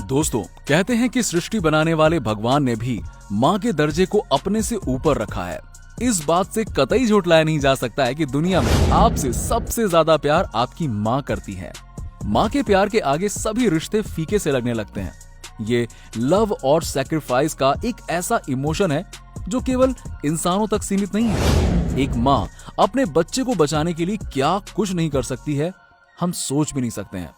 दोस्तों, कहते हैं कि सृष्टि बनाने वाले भगवान ने भी माँ के दर्जे को अपने से ऊपर रखा है। इस बात से कतई झुठलाया नहीं जा सकता है कि दुनिया में आपसे सबसे ज्यादा प्यार आपकी माँ करती है। माँ के प्यार के आगे सभी रिश्ते फीके से लगने लगते हैं। ये लव और सैक्रिफाइस का एक ऐसा इमोशन है जो केवल इंसानों तक सीमित नहीं है। एक माँ अपने बच्चे को बचाने के लिए क्या कुछ नहीं कर सकती है, हम सोच भी नहीं सकते हैं।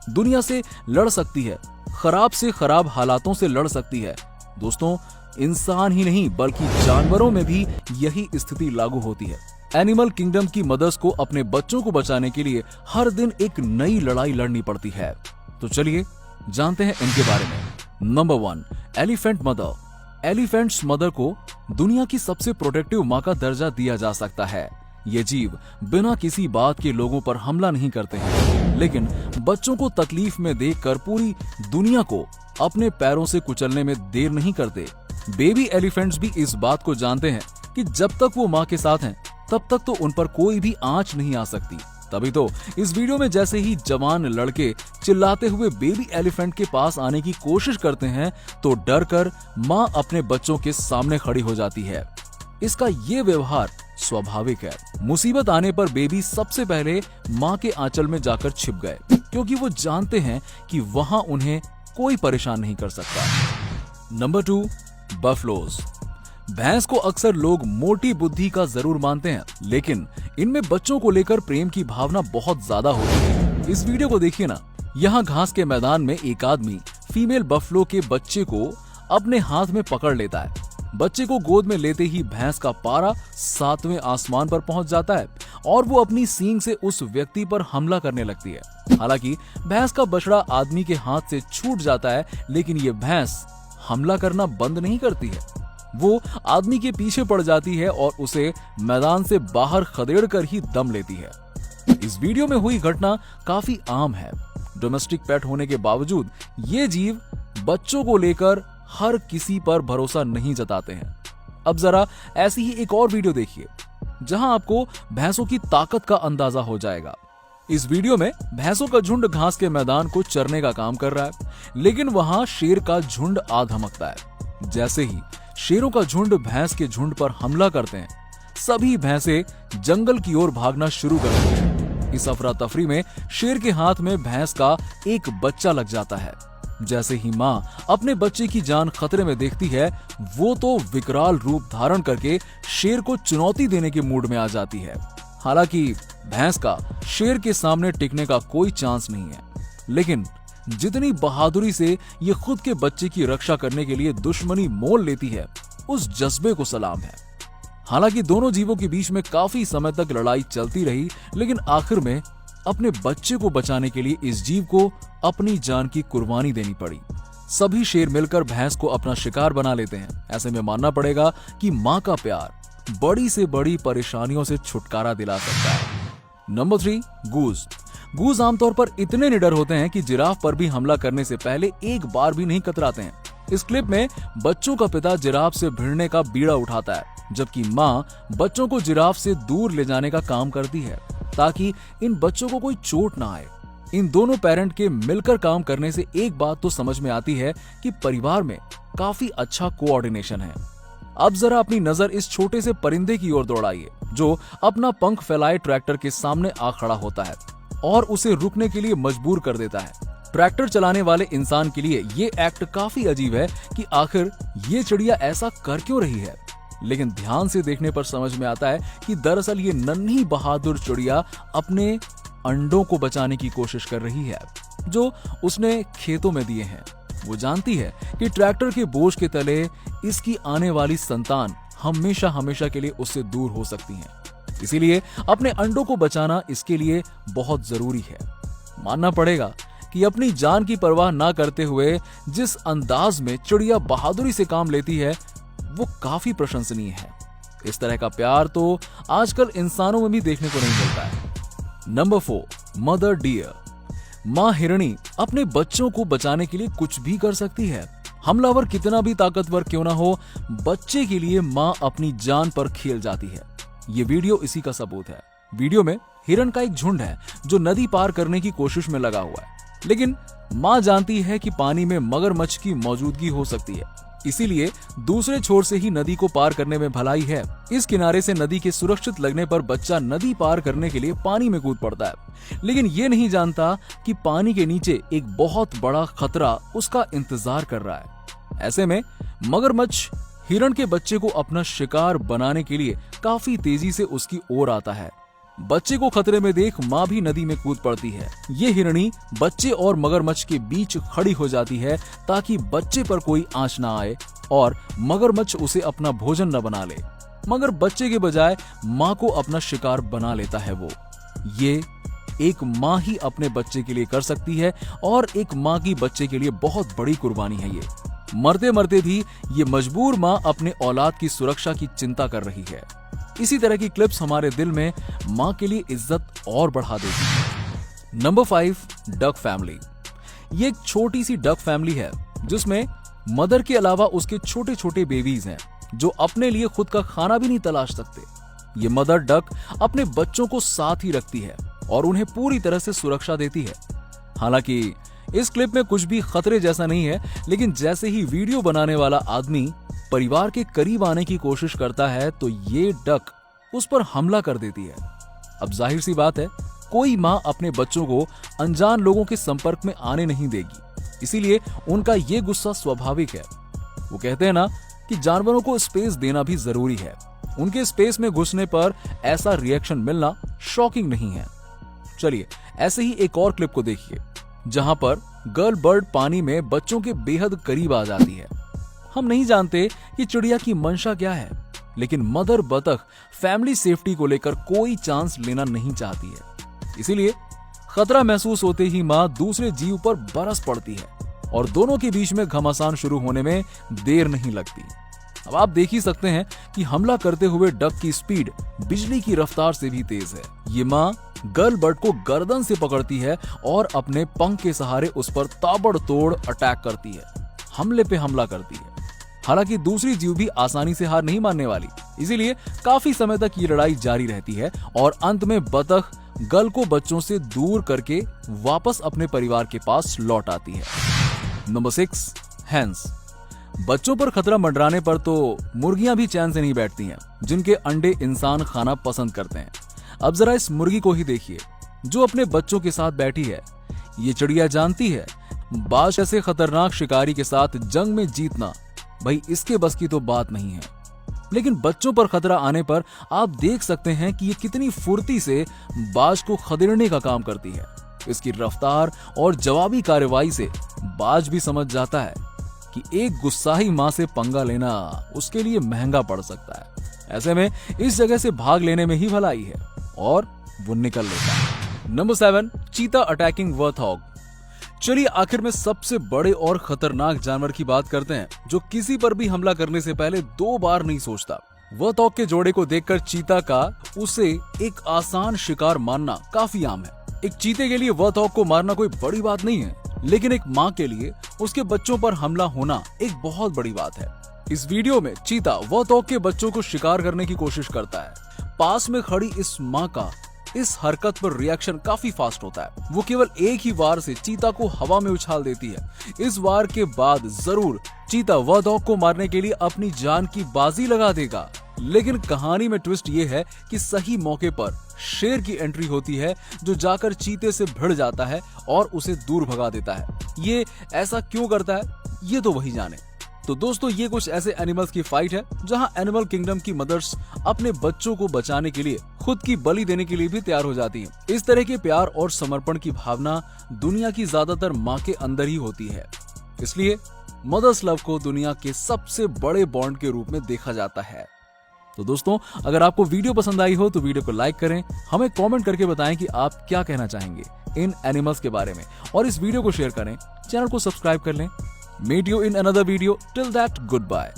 दुनिया से लड़ सकती है, खराब से खराब हालातों से लड़ सकती है। दोस्तों, इंसान ही नहीं बल्कि जानवरों में भी यही स्थिति लागू होती है। एनिमल किंगडम की मदर्स को अपने बच्चों को बचाने के लिए हर दिन एक नई लड़ाई लड़नी पड़ती है। तो चलिए जानते हैं इनके बारे में। Number 1, elephant mother. Elephants mother को दुनिया की सबसे प्रोटेक्टिव माँ का दर्जा दिया जा सकता है। ये जीव बिना किसी बात के लोगों पर हमला नहीं करते हैं, लेकिन बच्चों को तकलीफ में देखकर पूरी दुनिया को अपने पैरों से कुचलने में देर नहीं करते। बेबी एलिफेंट्स भी इस बात को जानते हैं कि जब तक वो माँ के साथ हैं, तब तक तो उन पर कोई भी आंच नहीं आ सकती। तभी तो इस वीडियो में जैसे ही जवान लड़के चिल्लाते हुए बेबी एलिफेंट के पास आने की कोशिश करते हैं, तो डर कर माँ अपने बच्चों के सामने खड़ी हो जाती है। इसका ये व्यवहार स्वाभाविक है। मुसीबत आने पर बेबी सबसे पहले माँ के आंचल में जाकर छिप गए, क्योंकि वो जानते हैं कि वहां उन्हें कोई परेशान नहीं कर सकता। Number 2, buffaloes. भैंस को अक्सर लोग मोटी बुद्धि का जरूर मानते हैं, लेकिन इनमें बच्चों को लेकर प्रेम की भावना बहुत ज्यादा होती है। इस वीडियो को देखिए ना। यहाँ घास के मैदान में एक आदमी फीमेल बफलो के बच्चे को अपने हाथ में पकड़ लेता है। बच्चे को गोद में लेते ही भैंस का पारा 7वें आसमान पर पहुंच जाता है और वो अपनी सींग से उस व्यक्ति पर हमला करने लगती है। हालांकि भैंस का बछड़ा आदमी के हाथ से छूट जाता है, लेकिन ये भैंस हमला करना बंद नहीं करती है। वो आदमी के पीछे पड़ जाती है और उसे मैदान से बाहर खदेड़ कर ही दम लेती है। इस वीडियो में हुई घटना काफी आम है। डोमेस्टिक पेट होने के बावजूद ये जीव बच्चों को लेकर हर किसी पर भरोसा नहीं जताते हैं। अब जरा ऐसी ही एक और वीडियो देखिए, जहां आपको भैंसों की ताकत का अंदाजा हो जाएगा। इस वीडियो में भैंसों का झुंड घास के मैदान को चरने का काम कर रहा है, लेकिन वहां शेर का झुंड आ धमकता है। जैसे ही शेरों का झुंड भैंस के झुंड पर हमला करते हैं, सभी भैंसे जंगल की ओर भागना शुरू कर देते हैं। इस अफरा तफरी में शेर के हाथ में भैंस का एक बच्चा लग जाता है। जैसे ही माँ अपने बच्चे की जान खतरे में देखती है, वो तो विकराल रूप धारण करके शेर को चुनौती देने के मूड में आ जाती है। हालांकि भैंस का शेर के सामने टिकने का कोई चांस नहीं है, लेकिन जितनी बहादुरी से ये खुद के बच्चे की रक्षा करने के लिए दुश्मनी मोल लेती है, उस जज्बे को सलाम है। हालांकि दोनों जीवों के बीच में काफी समय तक लड़ाई चलती रही, लेकिन आखिर में अपने बच्चे को बचाने के लिए इस जीव को अपनी जान की कुर्बानी देनी पड़ी। सभी शेर मिलकर भैंस को अपना शिकार बना लेते हैं। ऐसे में मानना पड़ेगा कि माँ का प्यार बड़ी से बड़ी परेशानियों से छुटकारा दिला सकता है। नंबर 3, गूज। गूज आमतौर पर इतने निडर होते हैं कि जिराफ पर भी हमला करने से पहले एक बार भी नहीं कतराते हैं। इस क्लिप में बच्चों का पिता जिराफ से भिड़ने का बीड़ा उठाता है, जबकि माँ बच्चों को जिराफ से दूर ले जाने का काम करती है, ताकि इन बच्चों को कोई चोट ना आए। इन दोनों पेरेंट के मिलकर काम करने से एक बात तो समझ में आती है कि परिवार में काफी अच्छा कोऑर्डिनेशन है। अब जरा अपनी नजर इस छोटे से परिंदे की ओर दौड़ाइए, जो अपना पंख फैलाए ट्रैक्टर के सामने आ खड़ा होता है और उसे रुकने के लिए मजबूर कर देता है। ट्रैक्टर चलाने वाले इंसान के लिए ये एक्ट काफी अजीब है कि आखिर ये चिड़िया ऐसा कर क्यों रही है, लेकिन ध्यान से देखने पर समझ में आता है कि दरअसल ये नन्ही बहादुर चिड़िया अपने अंडों को बचाने की कोशिश कर रही है, जो उसने खेतों में दिए हैं। वो जानती है कि ट्रैक्टर के बोझ के तले इसकी आने वाली संतान हमेशा हमेशा के लिए उससे दूर हो सकती हैं। इसीलिए अपने अंडों को बचाना इसके लिए बहुत जरूरी है। मानना पड़ेगा कि अपनी जान की परवाह ना करते हुए जिस अंदाज में चिड़िया बहादुरी से काम लेती है, वो काफी प्रशंसनीय है। इस तरह का प्यार तो आजकल इंसानों में भी देखने को नहीं मिलता है। Number 4, mother deer. माँ हिरणी अपने बच्चों को बचाने के लिए कुछ भी कर सकती है। हमलावर कितना भी ताकतवर क्यों ना हो, बच्चे के लिए माँ अपनी जान पर खेल जाती है। ये वीडियो इसी का सबूत है। वीडियो में हिरण का एक झुंड है जो नदी पार करने की कोशिश में लगा हुआ है। लेकिन माँ जानती है कि पानी में मगरमच्छ की मौजूदगी हो सकती है, इसीलिए दूसरे छोर से ही नदी को पार करने में भलाई है। इस किनारे से नदी के सुरक्षित लगने पर बच्चा नदी पार करने के लिए पानी में कूद पड़ता है, लेकिन ये नहीं जानता कि पानी के नीचे एक बहुत बड़ा खतरा उसका इंतजार कर रहा है। ऐसे में मगरमच्छ हिरण के बच्चे को अपना शिकार बनाने के लिए काफी तेजी से उसकी ओर आता है। बच्चे को खतरे में देख माँ भी नदी में कूद पड़ती है। ये हिरणी बच्चे और मगरमच्छ के बीच खड़ी हो जाती है ताकि बच्चे पर कोई आंच ना आए और मगरमच्छ उसे अपना भोजन न बना ले, मगर बच्चे के बजाय माँ को अपना शिकार बना लेता है। वो ये एक माँ ही अपने बच्चे के लिए कर सकती है और एक माँ की बच्चे के लिए बहुत बड़ी कुर्बानी है। ये मरते मरते भी ये मजबूर माँ अपने औलाद की सुरक्षा की चिंता कर रही है। इसी तरह की क्लिप्स हमारे दिल में माँ के लिए इज्जत और बढ़ा देती है। Number 5, duck family. ये एक छोटी सी डक फैमिली है जिसमें मदर के अलावा उसके छोटे छोटे बेबीज हैं जो अपने लिए खुद का खाना भी नहीं तलाश सकते। ये मदर डक अपने बच्चों को साथ ही रखती है और उन्हें पूरी तरह से सुरक्षा देती है। हालांकि इस क्लिप में कुछ भी खतरे जैसा नहीं है, लेकिन जैसे ही वीडियो बनाने वाला आदमी परिवार के करीब आने की कोशिश करता है तो ये डक उस पर हमला कर देती है। अब जाहिर सी बात है, कोई माँ अपने बच्चों को अनजान लोगों के संपर्क में आने नहीं देगी, इसीलिए उनका ये गुस्सा स्वाभाविक है। वो कहते हैं ना कि जानवरों को स्पेस देना भी जरूरी है। उनके स्पेस में घुसने पर ऐसा रिएक्शन मिलना शॉकिंग नहीं है। चलिए ऐसे ही एक और क्लिप को देखिए जहां पर गर्ल बर्ड पानी में बच्चों के बेहद करीब आ जाती है। हम नहीं जानते कि चिड़िया की मंशा क्या है, लेकिन मदर बतख फैमिली सेफ्टी को लेकर कोई चांस लेना नहीं चाहती है। इसीलिए खतरा महसूस होते ही माँ दूसरे जीव पर बरस पड़ती है और दोनों के बीच में घमासान शुरू होने में देर नहीं लगती। अब आप देख ही सकते हैं कि हमला करते हुए डक की स्पीड बिजली की रफ्तार से भी तेज है। ये माँ गर्ल बर्ड को गर्दन से पकड़ती है और अपने पंख के सहारे उस पर ताबड़तोड़ अटैक करती है, हमले पे हमला करती है। हालांकि दूसरी जीव भी आसानी से हार नहीं मानने वाली, इसीलिए काफी समय तक ये लड़ाई जारी रहती है और अंत में बतख गर्ल को बच्चों से दूर करके वापस अपने परिवार के पास लौट आती है। Number 6, hens. बच्चों पर खतरा मंडराने पर तो मुर्गियां भी चैन से नहीं बैठती हैं, जिनके अंडे इंसान खाना पसंद करते हैं। अब जरा इस मुर्गी को ही देखिए जो अपने बच्चों के साथ बैठी है। ये चिड़िया जानती है बाज ऐसे खतरनाक शिकारी के साथ जंग में जीतना भाई इसके बस की तो बात नहीं है, लेकिन बच्चों पर खतरा आने पर आप देख सकते हैं कि ये कितनी फुर्ती से बाज को खदेड़ने का काम करती है। इसकी रफ्तार और जवाबी कार्रवाई से बाज भी समझ जाता है कि एक गुस्साही माँ से पंगा लेना उसके लिए महंगा पड़ सकता है। ऐसे में इस जगह से भाग लेने में ही भलाई है और वो निकल लेता है। नंबर 7, चीता अटैकिंग वर्थहॉग। चलिए आखिर में सबसे बड़े और खतरनाक जानवर की बात करते हैं जो किसी पर भी हमला करने से पहले 2 बार नहीं सोचता। वर्थहॉग के जोड़े को देखकर चीता का उसे एक आसान शिकार मानना काफी आम है। एक चीते के लिए वर्थहॉग को मारना कोई बड़ी बात नहीं है, लेकिन एक माँ के लिए उसके बच्चों पर हमला होना एक बहुत बड़ी बात है। इस वीडियो में चीता वर्थहॉग के बच्चों को शिकार करने की कोशिश करता है। पास में खड़ी इस माँ का इस हरकत पर रिएक्शन काफी फास्ट होता है। वो केवल एक ही वार से चीता को हवा में उछाल देती है। इस वार के बाद जरूर चीता वर्थहॉग को मारने के लिए अपनी जान की बाजी लगा देगा, लेकिन कहानी में ट्विस्ट ये है कि सही मौके पर शेर की एंट्री होती है जो जाकर चीते से भिड़ जाता है और उसे दूर भगा देता है। ये ऐसा क्यों करता है ये तो वही जाने। तो दोस्तों ये कुछ ऐसे एनिमल्स की फाइट है जहां एनिमल किंगडम की मदर्स अपने बच्चों को बचाने के लिए खुद की बलि देने के लिए भी तैयार हो जाती हैं। इस तरह के प्यार और समर्पण की भावना दुनिया की ज्यादातर माँ के अंदर ही होती है, इसलिए मदर्स लव को दुनिया के सबसे बड़े बॉन्ड के रूप में देखा जाता है। तो दोस्तों अगर आपको वीडियो पसंद आई हो तो वीडियो को लाइक करें, हमें कमेंट करके बताएं कि आप क्या कहना चाहेंगे इन एनिमल्स के बारे में, और इस वीडियो को शेयर करें, चैनल को सब्सक्राइब कर लें। Meet you in another video. Till that, goodbye.